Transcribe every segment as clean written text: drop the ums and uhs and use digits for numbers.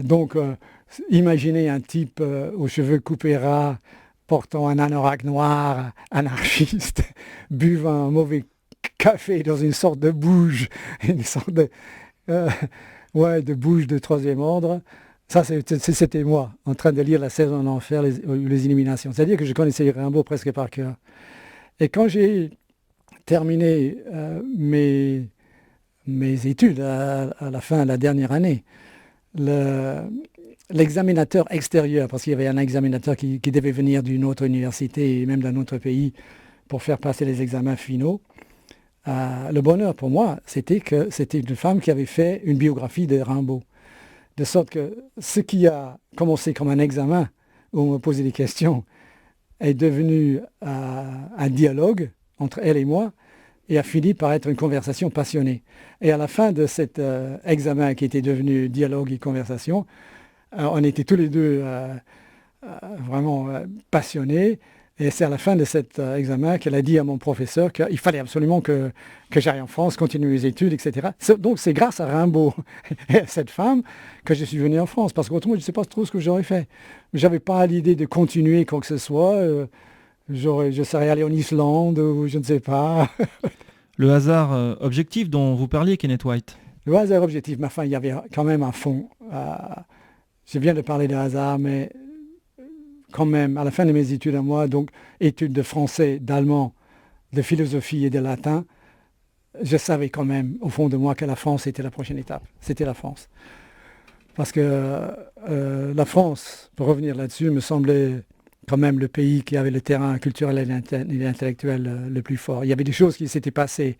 Donc, imaginez un type aux cheveux coupés ras, portant un anorak noir, anarchiste, buvant un mauvais café dans une sorte de bouge, une sorte euh, de bouge de troisième ordre. Ça, c'était moi, en train de lire La saison d'enfer, les Illuminations. C'est-à-dire que je connaissais Rimbaud presque par cœur. Et quand j'ai terminé mes études à la fin de la dernière année, le, l'examinateur extérieur, parce qu'il y avait un examinateur qui devait venir d'une autre université et même d'un autre pays pour faire passer les examens finaux, le bonheur pour moi, c'était que c'était une femme qui avait fait une biographie de Rimbaud. De sorte que ce qui a commencé comme un examen où on me posait des questions est devenu un dialogue entre elle et moi et a fini par être une conversation passionnée. Et à la fin de cet examen qui était devenu dialogue et conversation, on était tous les deux vraiment passionnés. Et c'est à la fin de cet examen qu'elle a dit à mon professeur qu'il fallait absolument que j'aille en France, continuer mes études, etc. Donc c'est grâce à Rimbaud et à cette femme que je suis venu en France. Parce qu'autrement, je ne sais pas trop ce que j'aurais fait. Je n'avais pas l'idée de continuer quoi que ce soit. Je serais allé en Islande ou je ne sais pas. Le hasard objectif dont vous parliez, Kenneth White. Le hasard objectif, ma fin, il y avait quand même un fond. Je viens de parler de hasard, mais quand même, à la fin de mes études à moi, donc études de français, d'allemand, de philosophie et de latin, je savais quand même, au fond de moi, que la France était la prochaine étape. C'était la France. Parce que la France, pour revenir là-dessus, me semblait quand même le pays qui avait le terrain culturel et intellectuel le plus fort. Il y avait des choses qui s'étaient passées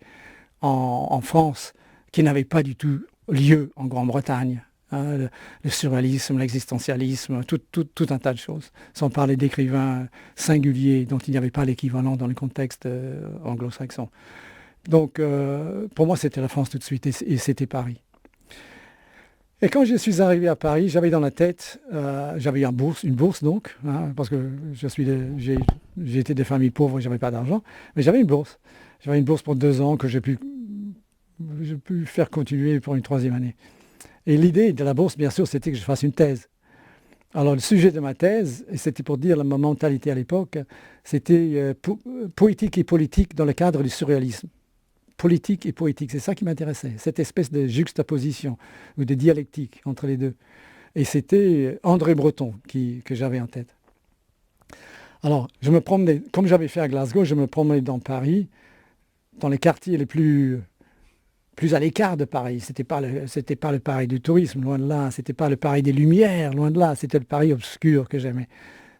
en France qui n'avaient pas du tout lieu en Grande-Bretagne. Hein, le surréalisme, l'existentialisme, tout un tas de choses, sans parler d'écrivains singuliers dont il n'y avait pas l'équivalent dans le contexte anglo-saxon. Donc, pour moi, c'était la France tout de suite et c'était Paris. Et quand je suis arrivé à Paris, j'avais dans la tête, j'avais une bourse donc, hein, parce que j'ai été de famille pauvre et je n'avais pas d'argent, mais j'avais une bourse. J'avais une bourse pour 2 ans que j'ai pu faire continuer pour une 3e année. Et l'idée de la bourse, bien sûr, c'était que je fasse une thèse. Alors, le sujet de ma thèse, et c'était pour dire ma mentalité à l'époque, c'était poétique et politique dans le cadre du surréalisme. Politique et poétique, c'est ça qui m'intéressait, cette espèce de juxtaposition ou de dialectique entre les deux. Et c'était André Breton que j'avais en tête. Alors, je me promenais, comme j'avais fait à Glasgow, je me promenais dans Paris, dans les quartiers les plus à l'écart de Paris. C'était pas le Paris du tourisme, loin de là. C'était pas le Paris des Lumières, loin de là. C'était le Paris obscur que j'aimais.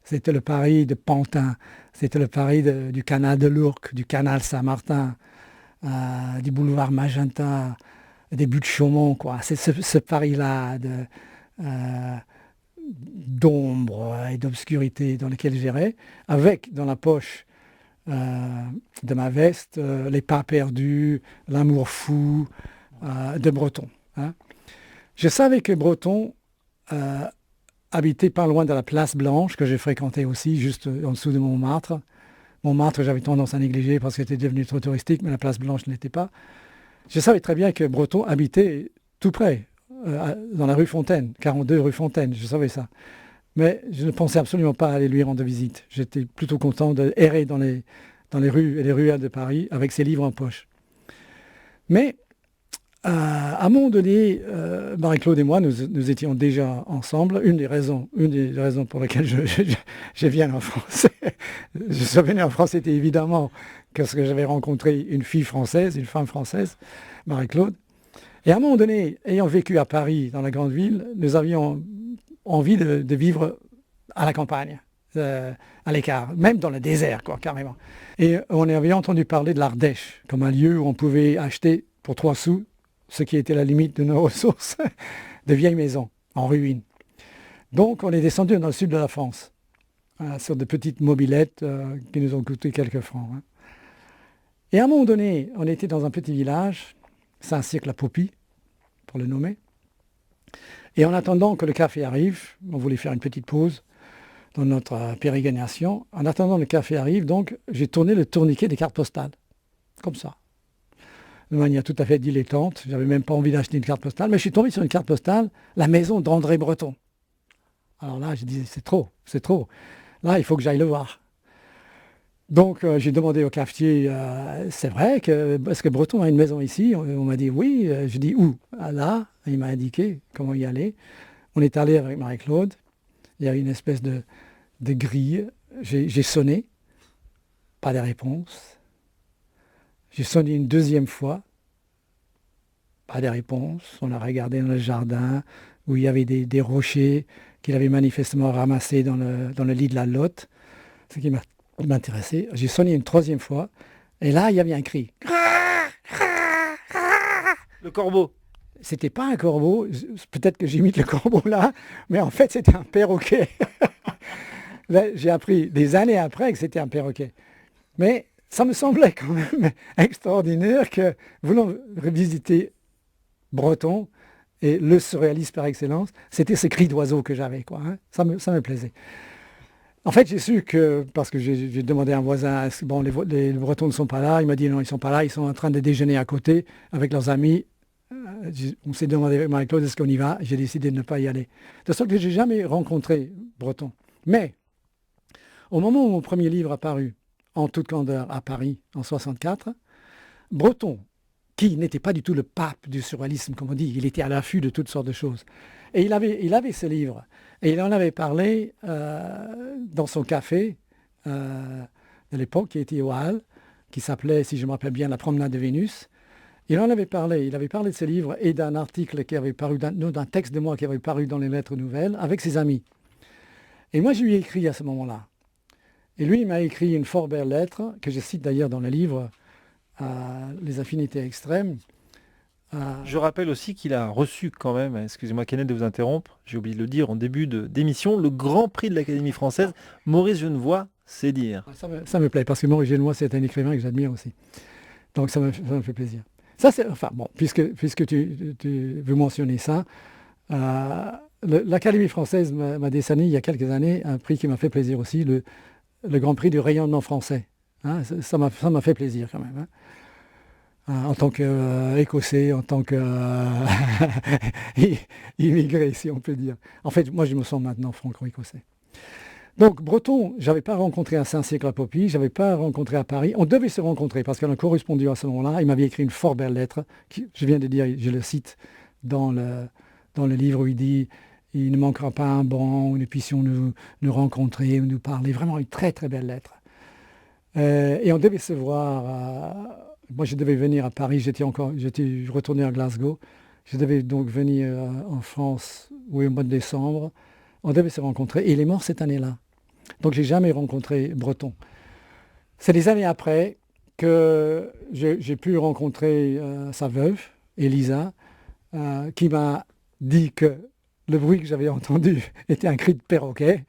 C'était le Paris de Pantin. C'était le Paris du canal de l'Ourcq, du canal Saint-Martin, du boulevard Magenta, des buttes de Chaumont, quoi. C'est ce Paris-là d'ombre et d'obscurité dans lequel j'irais, avec dans la poche de ma veste, les pas perdus, l'amour fou de Breton. Hein. Je savais que Breton habitait pas loin de la place Blanche, que j'ai fréquenté aussi, juste en dessous de Montmartre. Montmartre, j'avais tendance à négliger parce que c'était devenu trop touristique, mais la place Blanche ne l'était pas. Je savais très bien que Breton habitait tout près, dans la rue Fontaine, 42 rue Fontaine, je savais ça. Mais je ne pensais absolument pas aller lui rendre visite. J'étais plutôt content d'errer dans les rues et les ruelles de Paris avec ses livres en poche. Mais à un moment donné, Marie-Claude et moi, nous étions déjà ensemble. Une des raisons pour lesquelles je viens en France, je suis venu en France, c'était évidemment parce que j'avais rencontré une fille française, une femme française, Marie-Claude. Et à un moment donné, ayant vécu à Paris, dans la grande ville, nous avions envie de vivre à la campagne, à l'écart, même dans le désert, quoi, carrément. Et on avait entendu parler de l'Ardèche comme un lieu où on pouvait acheter pour 3 sous, ce qui était la limite de nos ressources, de vieilles maisons en ruine. Donc on est descendu dans le sud de la France, sur de petites mobylettes qui nous ont coûté quelques francs. Hein. Et à un moment donné, on était dans un petit village, Saint-Cirque-la-Popie, pour le nommer. Et en attendant que le café arrive, on voulait faire une petite pause dans notre pérégrination. En attendant que le café arrive, donc, j'ai tourné le tourniquet des cartes postales, comme ça. de manière tout à fait dilettante. Je n'avais même pas envie d'acheter une carte postale, mais je suis tombé sur une carte postale, la maison d'André Breton. Alors là, j'ai dit, c'est trop, c'est trop. Là, il faut que j'aille le voir. Donc, j'ai demandé au cafetier, c'est vrai est-ce que Breton a une maison ici? On m'a dit oui. Je dis où? Ah, là, il m'a indiqué comment y aller. On est allé avec Marie-Claude. Il y a une espèce de grille. J'ai sonné. Pas de réponse. J'ai sonné une deuxième fois. Pas de réponse. On a regardé dans le jardin où il y avait des rochers qu'il avait manifestement ramassés dans le lit de la lotte. Ce qui m'intéressait. J'ai sonné une troisième fois. Et là, il y avait un cri. Le corbeau. C'était pas un corbeau. Peut-être que j'imite le corbeau là. Mais en fait, c'était un perroquet. Là, j'ai appris des années après que c'était un perroquet. Mais ça me semblait quand même extraordinaire que, voulant revisiter Breton et le surréaliste par excellence, c'était ce cri d'oiseau que j'avais, quoi. Hein. Ça me plaisait. En fait, j'ai su que, parce que j'ai demandé à un voisin, bon, les Bretons ne sont pas là. Il m'a dit non, ils ne sont pas là, ils sont en train de déjeuner à côté avec leurs amis. On s'est demandé avec Marie-Claude, est-ce qu'on y va? J'ai décidé de ne pas y aller. De sorte que je n'ai jamais rencontré Breton. Mais, au moment où mon premier livre a paru, en toute candeur, à Paris, en 64, Breton, qui n'était pas du tout le pape du surréalisme, comme on dit, il était à l'affût de toutes sortes de choses. Et il avait ce livre. Et il en avait parlé dans son café de l'époque, qui était au Halles, qui s'appelait, si je me rappelle bien, La Promenade de Vénus. Il en avait parlé. Il avait parlé de ce livre et d'un article qui avait paru, d'un texte de moi qui avait paru dans les Lettres Nouvelles, avec ses amis. Et moi, je lui ai écrit à ce moment-là. Et lui, il m'a écrit une fort belle lettre, que je cite d'ailleurs dans le livre, Les Affinités Extrêmes. Je rappelle aussi qu'il a reçu quand même, excusez-moi Kenneth de vous interrompre, j'ai oublié de le dire en début d'émission, le Grand Prix de l'Académie française. Maurice Genevoix, c'est dire. Ça me plaît, parce que Maurice Genevoix, c'est un écrivain que j'admire aussi. Donc ça me fait plaisir. Ça, c'est, enfin bon, puisque tu veux mentionner ça, l'Académie française m'a décerné il y a quelques années un prix qui m'a fait plaisir aussi, le Grand Prix du rayonnement français. Hein, ça m'a fait plaisir quand même. Hein. En tant qu'Écossais, en tant qu'immigré, si on peut dire. En fait, moi, je me sens maintenant franco-écossais. Donc, Breton, je n'avais pas rencontré à Saint-Cyr-la-Popie, je n'avais pas rencontré à Paris. On devait se rencontrer parce qu'on a correspondu à ce moment-là. Il m'avait écrit une fort belle lettre, je viens de dire, je le cite dans le livre où il dit « Il ne manquera pas un banc où nous puissions nous rencontrer, nous parler ». Vraiment une très, très belle lettre. Et on devait se voir... moi, je devais venir à Paris, j'étais retourné à Glasgow. Je devais donc venir en France, oui, au mois de décembre. On devait se rencontrer et il est mort cette année-là. Donc, j'ai jamais rencontré Breton. C'est des années après que j'ai pu rencontrer sa veuve, Elisa, qui m'a dit que le bruit que j'avais entendu était un cri de perroquet.